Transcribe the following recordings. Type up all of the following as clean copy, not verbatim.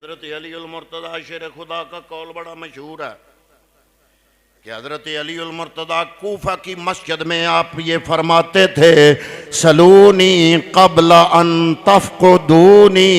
हज़रत अली उल मुर्तज़ा शेर खुदा का कौल बड़ा मशहूर है कि हज़रत अली उल मुर्तज़ा कूफा की मस्जिद में आप ये फरमाते थे, सलूनी क़ब्ल अन तफ़क़ुदूनी।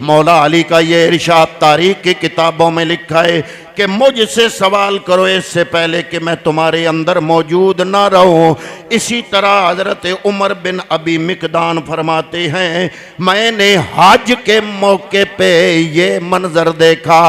मौला अली का ये इरशाद तारीख़ की किताबों में लिखा है कि मुझसे सवाल करो इससे पहले कि मैं तुम्हारे अंदर मौजूद ना रहूं। इसी तरह हज़रत उमर बिन अबी मिकदान फरमाते हैं, मैंने हज के मौके पे ये मंजर देखा।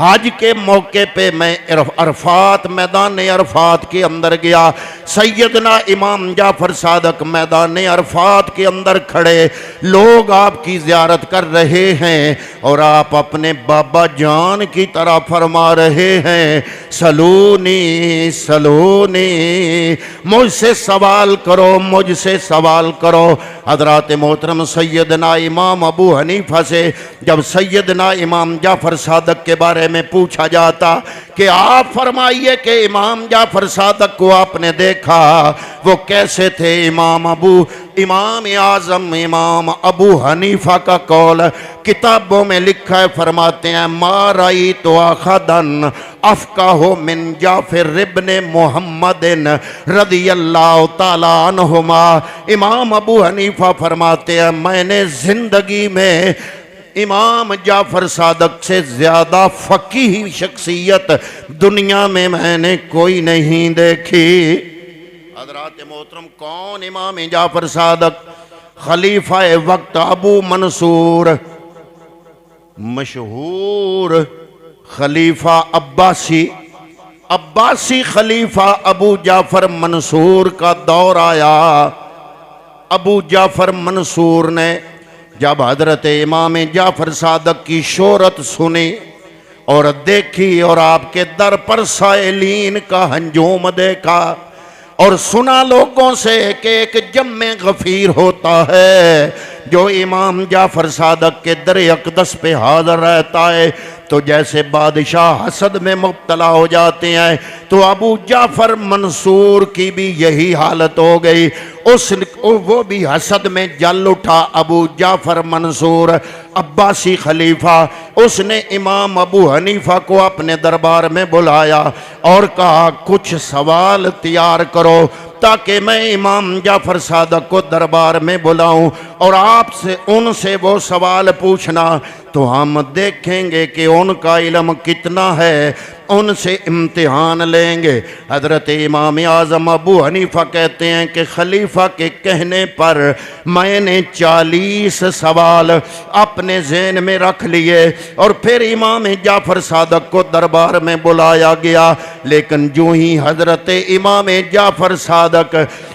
हज के मौके पे मैं अरफात मैदान अरफात के अंदर गया। सैयदना इमाम जाफर सादक मैदान अरफात के अंदर खड़े, लोग आपकी ज़ियारत कर रहे हैं और आप अपने बाबा जान की तरह फरमा रहे हैं, सलूनी सलूनी, मुझसे सवाल करो, मुझसे सवाल करो। हज़रत मोहतरम सैयदना इमाम अबू हनीफा से जब सैयदना इमाम जाफर सादक के बारे में पूछा जाता कि आप फरमाइए कि इमाम जाफर सादक को आपने देखा, वो कैसे थे? इमाम आज़म इमाम अबू हनीफा का कौल किताबों में लिखा है, फरमाते हैं, माराई तो आखदन अफ़का हो मिन जाफिर इब्ने मोहम्मदिन रज़ियल्लाहु ताला अन्हुमा। इमाम अबू हनीफा फरमाते हैं, मैंने ज़िंदगी में इमाम जाफर सादक से ज़्यादा फ़कीह शख्सियत दुनिया में मैंने कोई नहीं देखी। हज़रत मोहतरम कौन इमाम जाफर सादक? खलीफा वक्त अबू मंसूर, मशहूर खलीफा अब्बासी खलीफा अबू जाफर मंसूर का दौर आया। अबू जाफर मंसूर ने जब हजरत इमाम जाफर सादक की शोहरत सुनी और देखी और आपके दर पर साइलीन का हंजूम देखा और सुना लोगों से कि एक जम्मे गफीर होता है जो इमाम जाफर सादक के दर अक़दस पे हाज़िर रहता है, तो जैसे बादशाह हसद में मुब्तला हो जाते हैं, तो अबू जाफर मंसूर की भी यही हालत हो गई। वो भी हसद में जल उठा। अबू जाफर मंसूर अब्बासी खलीफा, उसने इमाम अबू हनीफा को अपने दरबार में बुलाया और कहा, कुछ सवाल तैयार करो ताकि मैं इमाम जाफर सादक को दरबार में बुलाऊं और आपसे उनसे वो सवाल पूछना, तो हम देखेंगे कि उनका इल्म कितना है, उनसे इम्तिहान लेंगे। हज़रत इमाम आज़म अबू हनीफा कहते हैं कि खलीफा के कहने पर मैंने 40 सवाल अपने ज़हन में रख लिए और फिर इमाम जाफर सादक को दरबार में बुलाया गया। लेकिन जो ही हज़रत इमाम जाफर सादक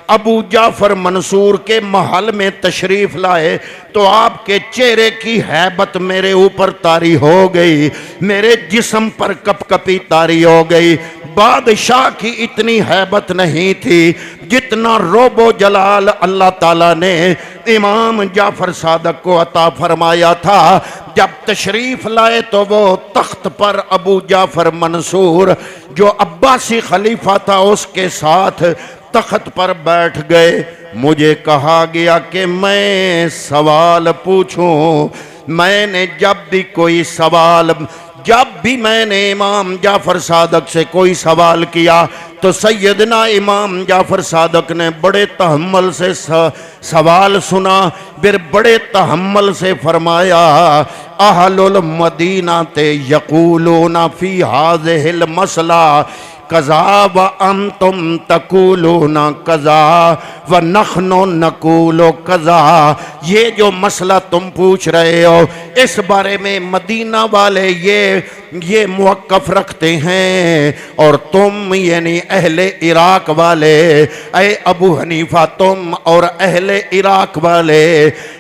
अबू जाफर मंसूर के महल में तशरीफ़ लाए तो आपके चेहरे की हैबत मेरे ऊपर तारी हो गई, मेरे जिस्म पर कपकपी तारी हो गई। बादशाह की इतनी हैबत नहीं थी जितना रोबो जलाल अल्लाह ताला ने इमाम जाफर सादक को अता फरमाया था। जब तशरीफ़ लाए तो वो तख्त पर अबू जाफर मंसूर जो अब्बासी खलीफा था उसके साथ तख्त पर बैठ गए। मुझे कहा गया कि मैं सवाल पूछूं। मैंने जब भी मैंने इमाम जाफर सादक से कोई सवाल किया तो सैयदना इमाम जाफर सादक ने बड़े तहम्मुल से सवाल सुना, फिर बड़े तहम्मुल से फरमाया, अहलुल मदीना ते यकूलूना फी हाज़िहिल मसला कज़ा व अंतुम तकूलूना कज़ा व नखनो नकूलो कज़ा। ये जो मसला तुम पूछ रहे हो इस बारे में मदीना वाले ये मुवक्कफ रखते हैं और तुम यानी अहले इराक वाले, ऐ अबू हनीफा तुम और अहले इराक वाले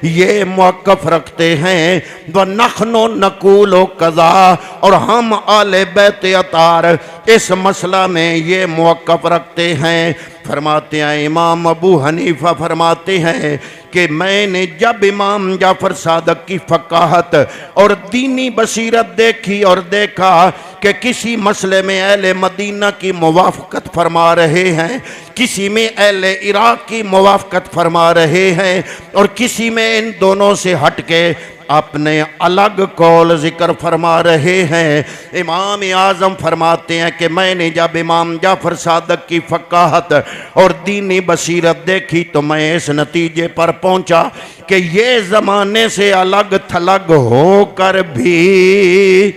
ये मुवक्कफ रखते हैं, व नखनो नकूलो कज़ा, और हम आले बैत अतार इस मसला में ये मुवक्कफ रखते हैं। फरमाते हैं इमाम अबू हनीफा फरमाते हैं कि मैंने जब इमाम जाफर सादक की फ़काहत और दीनी बसीरत देखी और देखा कि किसी मसले में अहले मदीना की मुवाफ़क़त फरमा रहे हैं, किसी में अहले इराक़ की मुवाफ़क़त फरमा रहे हैं और किसी में इन दोनों से हट के अपने अलग कौल जिक्र फरमा रहे हैं। इमाम आज़म फरमाते हैं कि मैंने जब इमाम जाफ़र सादक की फ़क़ाहत और दीनी बसीरत देखी तो मैं इस नतीजे पर पहुंचा कि ये ज़माने से अलग थलग होकर भी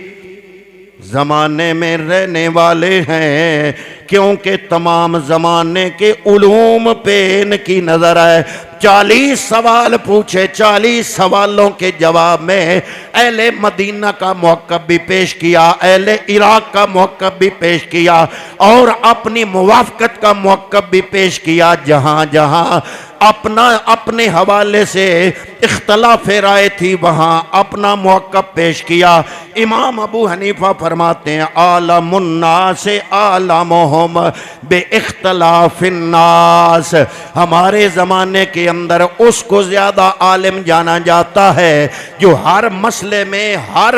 ज़माने में रहने वाले हैं, क्योंकि तमाम ज़माने के उलूम पे इनकी नज़र है। 40 सवाल पूछे, 40 सवालों के जवाब में अहले मदीना का मौक़िफ़ भी पेश किया, अहले इराक़ का मौक़िफ़ भी पेश किया और अपनी मुवाफ़क़त का मौक़िफ़ भी पेश किया। जहाँ जहाँ अपने हवाले से इख्तलाफ राय थी वहाँ अपना मौक़िफ़ पेश किया। इमाम अबू हनीफ़ा फरमाते हैं आलमुन्नास आलमुहुम बे इख्तलाफिन्नास, हमारे ज़माने के अंदर उसको ज़्यादा आलिम जाना जाता है जो हर मसले में हर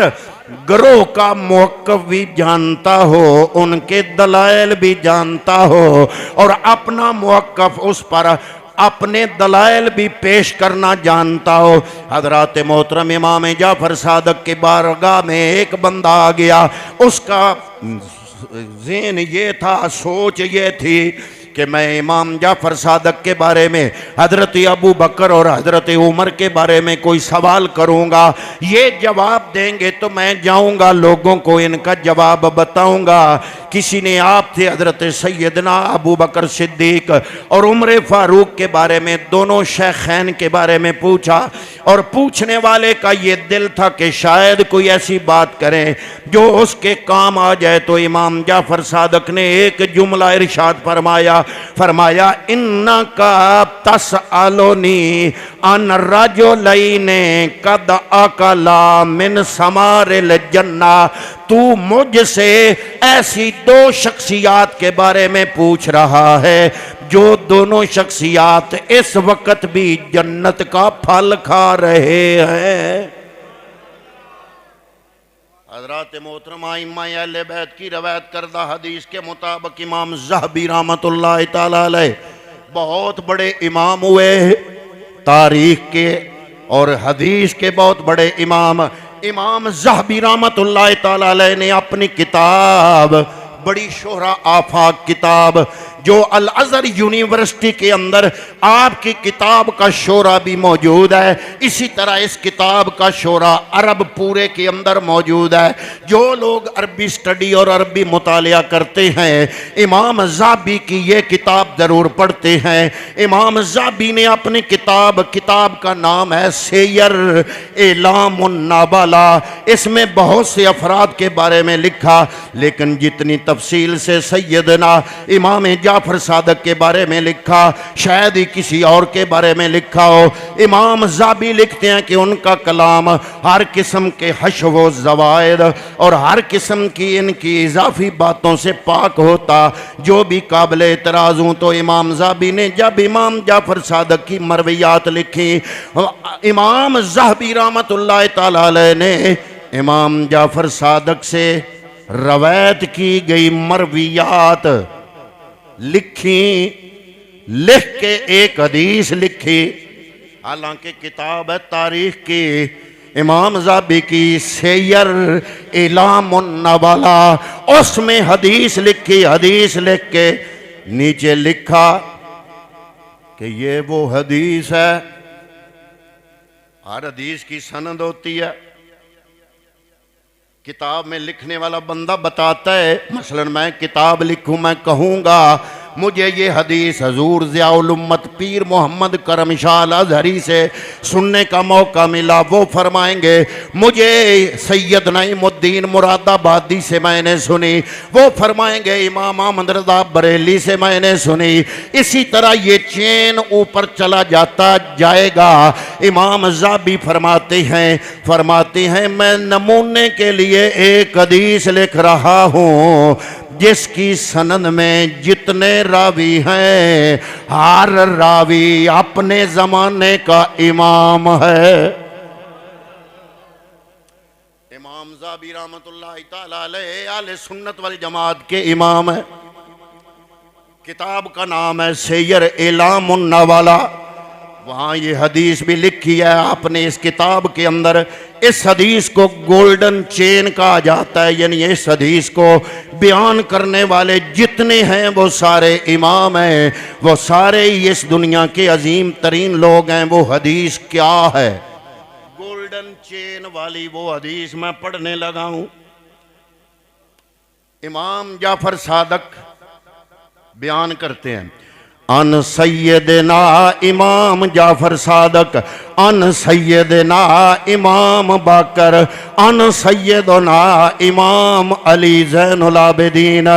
ग्रोह का मौक़िफ़ भी जानता हो, उनके दलाइल भी जानता हो और अपना मौक़िफ़ उस पर अपने दलाइल भी पेश करना जानता हो। हज़रात मोहतरम इमाम जाफ़र सादक के बारगाह में एक बंदा आ गया, उसका ज़हन ये था, सोच ये थी कि मैं इमाम जाफ़र सादक के बारे में, हज़रत अबू बकर और हज़रत उमर के बारे में कोई सवाल करूँगा, ये जवाब देंगे तो मैं जाऊँगा लोगों को इनका जवाब बताऊँगा। किसी ने आप थे हज़रत सैयदना अबू बकर सिद्दीक और उमर फ़ारूक के बारे में, दोनों शेखैन के बारे में पूछा और पूछने वाले का ये दिल था कि शायद कोई ऐसी बात करें जो उसके काम आ जाए। तो इमाम जाफ़र सादक ने एक जुमला इरशाद फरमाया इन्ना का तसअलुनी अन रजुलैने कद अकला मिन समारिल जन्ना, तू मुझसे ऐसी दो शख्सियात के बारे में पूछ रहा है जो दोनों शख्सियात इस वक्त भी जन्नत का फल खा रहे हैं। हज़रात मोहतरमा इमाम अहले बैत की रवायत करदा हदीस के मुताबिक इमाम ज़हबी रहमतुल्लाह तआला अलैह बहुत बड़े इमाम हुए तारीख के और हदीस के बहुत बड़े इमाम। इमाम ज़हबी रहमतुल्लाह तआला अलैह ने अपनी किताब, बड़ी शोहरा आफाक किताब जो अल अज़हर यूनिवर्सिटी के अंदर आपकी किताब का शोरा भी मौजूद है, इसी तरह इस किताब का शोरा अरब पूरे के अंदर मौजूद है। जो लोग अरबी स्टडी और अरबी मुतालिया करते हैं इमाम ज़ाबी की ये किताब ज़रूर पढ़ते हैं। इमाम ज़ाबी ने अपनी किताब का नाम है सैयर एलामुन नबला, इसमें बहुत से अफराद के बारे में लिखा, लेकिन जितनी तफसील से सैयदना इमाम जाफ़र सादक के बारे में लिखा शायद ही किसी और के बारे में लिखा हो। इमाम ज़ाबी लिखते हैं कि उनका कलाम हर किस्म के हश्व व ज़वायद और हर किस्म की इनकी इजाफी बातों से पाक होता जो भी काबिल एतराज़ हूँ। तो इमाम ज़ाबी ने जब इमाम जाफ़र सादक की मरवियात लिखी, इमाम ज़हबी रहमतुल्लाह तआला अलैह ने इमाम जाफ़र सादक से रवायत की गई मरवियात लिखी, लिख के एक हदीस लिखी। हालांकि किताब है तारीख की, इमाम ज़ाबी की सैयर एलामुन नबला, उसमें हदीस लिखी। हदीस लिख के नीचे लिखा कि ये वो हदीस है। हर हदीस की सनद होती है, किताब में लिखने वाला बंदा बताता है, मसलन मैं किताब लिखूं, मैं कहूँगा मुझे ये हदीस हजूर ज़ियाउल उम्मत पीर मोहम्मद करम शाह अज़हरी से सुनने का मौका मिला, वो फरमाएंगे मुझे सैयद नईमुद्दीन मुरादाबादी से मैंने सुनी, वो फरमाएंगे इमाम अहमद रज़ा बरेली से मैंने सुनी। इसी तरह ये चेन ऊपर चला जाता जाएगा। इमाम ज़ाबी फरमाते हैं मैं नमूने के लिए एक हदीस लिख रहा हूँ जिसकी सनद में जितने रावी हैं हर रावी अपने ज़माने का इमाम है। इमाम ज़ाबी रहमतुल्लाह तआला अलैह आले सुन्नत वल जमात के इमाम है। किताब का नाम है सैयर एलामुन नबला, वहाँ ये हदीस भी लिखी है। आपने इस किताब के अंदर इस हदीस को गोल्डन चेन कहा जाता है, यानी इस हदीस को बयान करने वाले जितने हैं वो सारे इमाम हैं, वो सारे ही इस दुनिया के अजीम तरीन लोग हैं। वो हदीस क्या है? गोल्डन चेन वाली वो हदीस मैं पढ़ने लगा हूं। इमाम जाफर सादक बयान करते हैं, अन सैयदना इमाम जाफर सादक, अन सैयदना इमाम बाकर, अन सैयदना इमाम अली ज़ैनुल आबिदीन,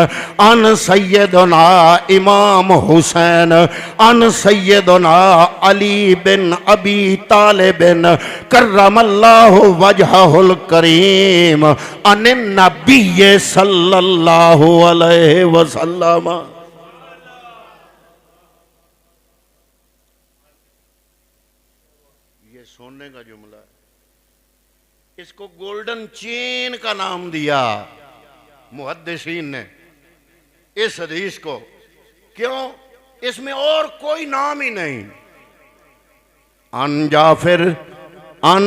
अन सैयदना इमाम हुसैन, अन सैयदना अली बिन अबी तालिबिन कर्रमल्लाहु वजहहुल करीम अन नबी सल्लल्लाहु अलैहि वसल्लम। सोने का जुमला, इसको गोल्डन चेन का नाम दिया मुहद्दिसीन ने इस हदीस को। क्यों? इसमें और कोई नाम ही नहीं। अन जाफिर अन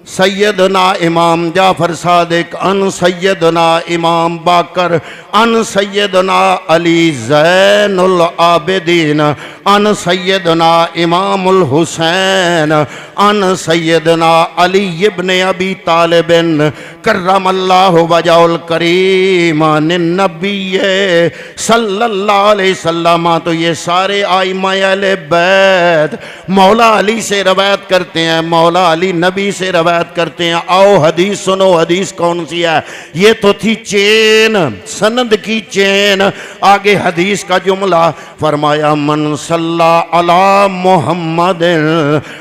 सैयदना इमाम जाफर सादिक, अन सैयदना इमाम बाकर, अन सैयदना अली ज़ैनुल आबिदीन, अन सैयदना इमामुल हुसैन, अन सैयदना अली इब्न अबी तालिबिन कर्रमल्लाहु वजहुल करीम अन नबी सल्लल्लाहु अलैहि वसल्लम। तो ये सारे आइमा अहले बैत मौला अली से रवायत करते हैं, मौला अली नबी से रवायत करते हैं। आओ हदीस सुनो, हदीस कौन सी है? ये तो थी चेन, सनद की चेन। आगे हदीस का जुमला फरमाया, मन सल्ला अला मुहम्मद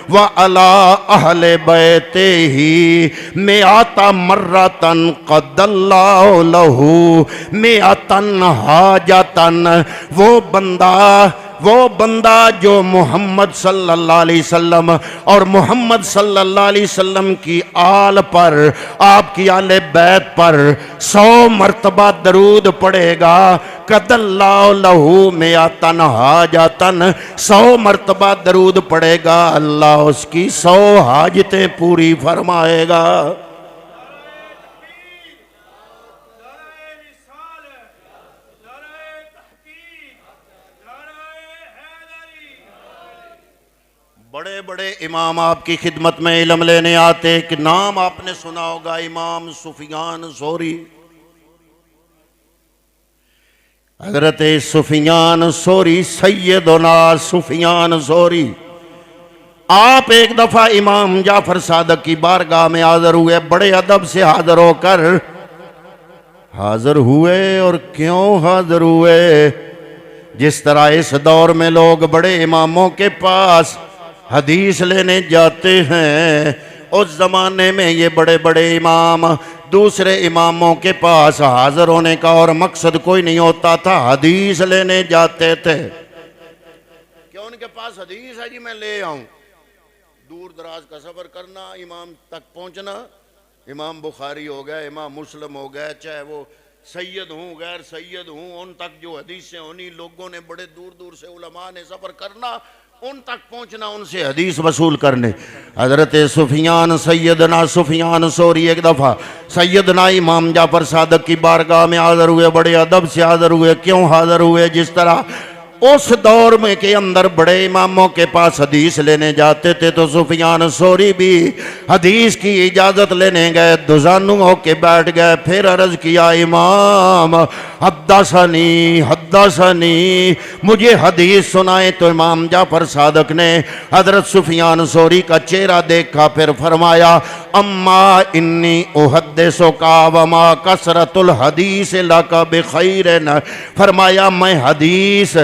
व अला अहले बैते ही में आता मर्रतन क़द्दल्लाहु लहू में अतन हाजतन। वो बंदा जो मोहम्मद सल्लल्लाहु अलैहि वसल्लम और मोहम्मद सल्लल्लाहु अलैहि वसल्लम की आल पर, आपकी आले बैत पर 100 मरतबा दरूद पढ़ेगा, कदल्लाहु लहू मिअतन हाजतन, 100 मरतबा दरूद पढ़ेगा, अल्लाह उसकी 100 हाजतें पूरी फरमाएगा। बड़े बड़े इमाम आपकी खिदमत में इल्म लेने आते। कि नाम आपने सुना होगा, इमाम सुफियान सोरी। हजरत सुफियान सोरी, सैयदना सुफियान सोरी, आप एक दफा इमाम जाफर सादक की बारगाह में हाजिर हुए। बड़े अदब से हाजिर होकर हाजिर हुए। और क्यों हाजिर हुए? जिस तरह इस दौर में लोग बड़े इमामों के पास हदीस लेने जाते हैं, उस जमाने में ये बड़े बड़े इमाम दूसरे इमामों के पास हाजिर होने का और मकसद कोई नहीं होता था, हदीस लेने जाते थे। क्यों? उनके पास हदीस है जी, मैं ले आऊं। दूर दराज का सफर करना, इमाम तक पहुंचना, इमाम बुखारी हो गया, इमाम मुस्लिम हो गया, चाहे वो सैयद हूँ गैर सैयद हूँ, उन तक जो हदीसें होनी, लोगों ने बड़े दूर दूर से उलमा ने सफर करना, उन तक पहुंचना, उनसे हदीस वसूल करने। हजरत सुफियान सैयदना सुफियान सोरी एक दफ़ा सैयदना इमाम जाफर सादक की बारगाह में हाजिर हुए। बड़े अदब से हाजिर हुए। क्यों हाजिर हुए? जिस तरह उस दौर में के अंदर बड़े इमामों के पास हदीस लेने जाते थे, तो सुफियान सोरी भी हदीस की इजाज़त लेने गए, दुजानु होके बैठ गए। फिर अर्ज किया, इमाम हद्दसनी हद्दसनी, मुझे हदीस सुनाए। तो इमाम जाफर सादक ने हजरत सुफियान सोरी का चेहरा देखा, फिर फरमाया, अम्मा इन्नी उहद्दिसुका वमा कसरतुल हदीस लका बिखैरिन। फरमाया, मैं हदीस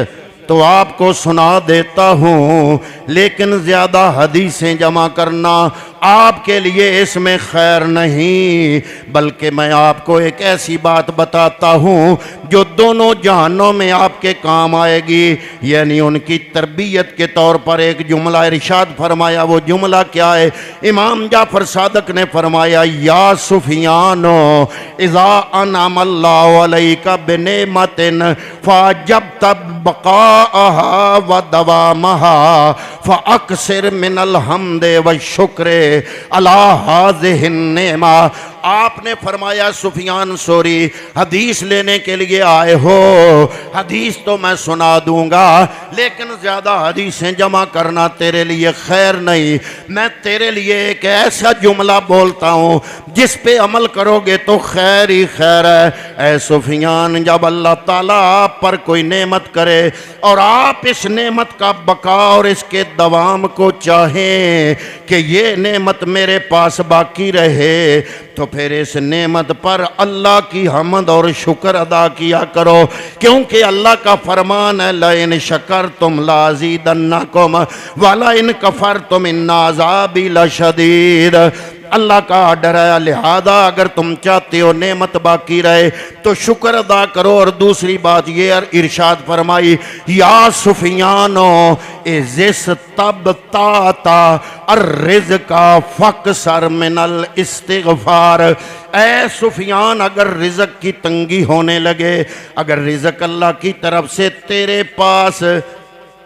तो आपको सुना देता हूँ, लेकिन ज़्यादा हदीसें जमा करना आपके लिए इसमें खैर नहीं, बल्कि मैं आपको एक ऐसी बात बताता हूँ जो दोनों जहानों में आपके काम आएगी। यानी उनकी तरबियत के तौर पर एक जुमला इरशाद फरमाया। वो जुमला क्या है? इमाम जाफर सादक ने फरमाया, या सुफियानो इज़ा अनअमल्लाहु अलैका बिनेमतिन फअजबत बक़ाअहा व दवामहा फअक्सिर मिनल हम्दि व शुक्र अला हाज़िहिन नेमा। आपने फरमाया सुफियान सोरी हदीस लेने के लिए आए हो, हदीस तो मैं सुना दूंगा लेकिन ज़्यादा हदीसें जमा करना तेरे लिए खैर नहीं। मैं तेरे लिए एक ऐसा जुमला बोलता हूँ जिस पे अमल करोगे तो खैर ही खैर है। ऐ सुफियान, जब अल्लाह ताला आप पर कोई नेमत करे और आप इस नेमत का बका और इसके दवाम को चाहें कि ये नेमत मेरे पास बाकी रहे, तो फिर इस नेमत पर अल्लाह की हमद और शुक्र अदा किया करो, क्योंकि अल्लाह का फरमान है ला इन शकर तुम लाज़ीदन्नकुम वला इन कफर तुम इन्ना अज़ाबी लशदीद। अल्लाह का आर्डर है, लिहाजा अगर तुम चाहते हो नेमत बाकी रहे तो शुक्र अदा करो। और दूसरी बात ये इरशाद फरमाई, या सुफियानो इज़िस तब ताता अर्रिज़्क़ा फ़क्सर मिनल इस्तिग़फ़ार। ऐ सुफियान, अगर रिज़्क़ की तंगी होने लगे, अगर रिज़्क़ अल्लाह की तरफ से तेरे पास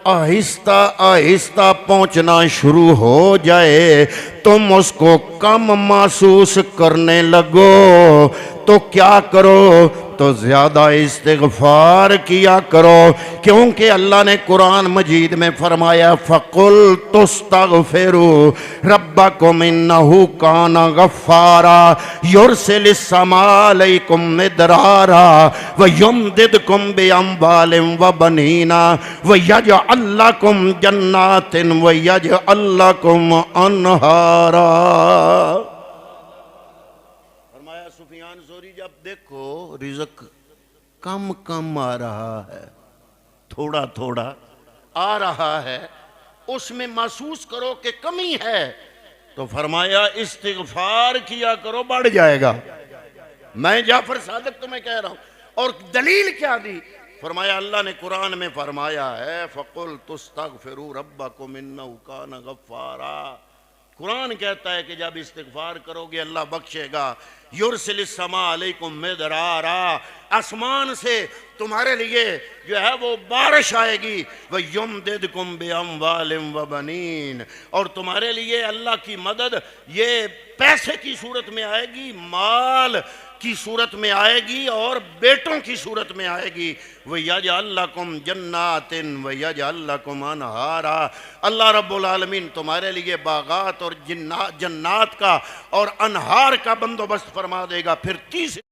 आहिस्ता आहिस्ता पहुंचना शुरू हो जाए, तुम उसको कम महसूस करने लगो, तो क्या करो, तो ज़्यादा इस्तिग़फ़ार किया करो, क्योंकि अल्लाह ने कुरान मजीद में फरमाया फ़कुल तुस्तग़फ़िरू रब्बकुम इन्नहु काना गफ़्फ़ारा युरसिलिस समा अलैकुम मिदरारा व युमदिदकुम बिअम्वालिन व बनीना व यजअल लकुम जन्नातिन व यजअल लकुम अनहारा। सुफियान ज़ोरी, जब देखो रिज़्क़ कम कम आ रहा है, थोड़ा थोड़ा आ रहा है, उसमें महसूस करो कि कमी है, तो फरमाया इस्तिग़फ़ार किया करो, बढ़ जाएगा। मैं जाफर सादिक तुम्हें कह रहा हूं। और दलील क्या दी? फरमाया अल्लाह ने कुरान में फरमाया है फ़कुल तुस्तग़फ़िरू रब्बकुम इन्नहु काना गफ़्फ़ारा। कुरान कहता है कि जब इस्तिग़फ़ार करोगे अल्लाह बख्शेगा। युरसिलिस समा अलैकुम मिदरारा, आसमान से तुम्हारे लिए जो है वो बारिश आएगी। व युमदिदकुम बिअम्वालिन व बनीन, और तुम्हारे लिए अल्लाह की मदद ये पैसे की सूरत में आएगी, माल की सूरत में आएगी और बेटों की सूरत में आएगी। व यजअल लकुम जन्नातिन व यजअल लकुम अनहारा। अल्लाह रब्बुल आलमीन तुम्हारे लिए बागात और जन्नात का और अनहार का बंदोबस्त फरमा देगा। फिर तीसरी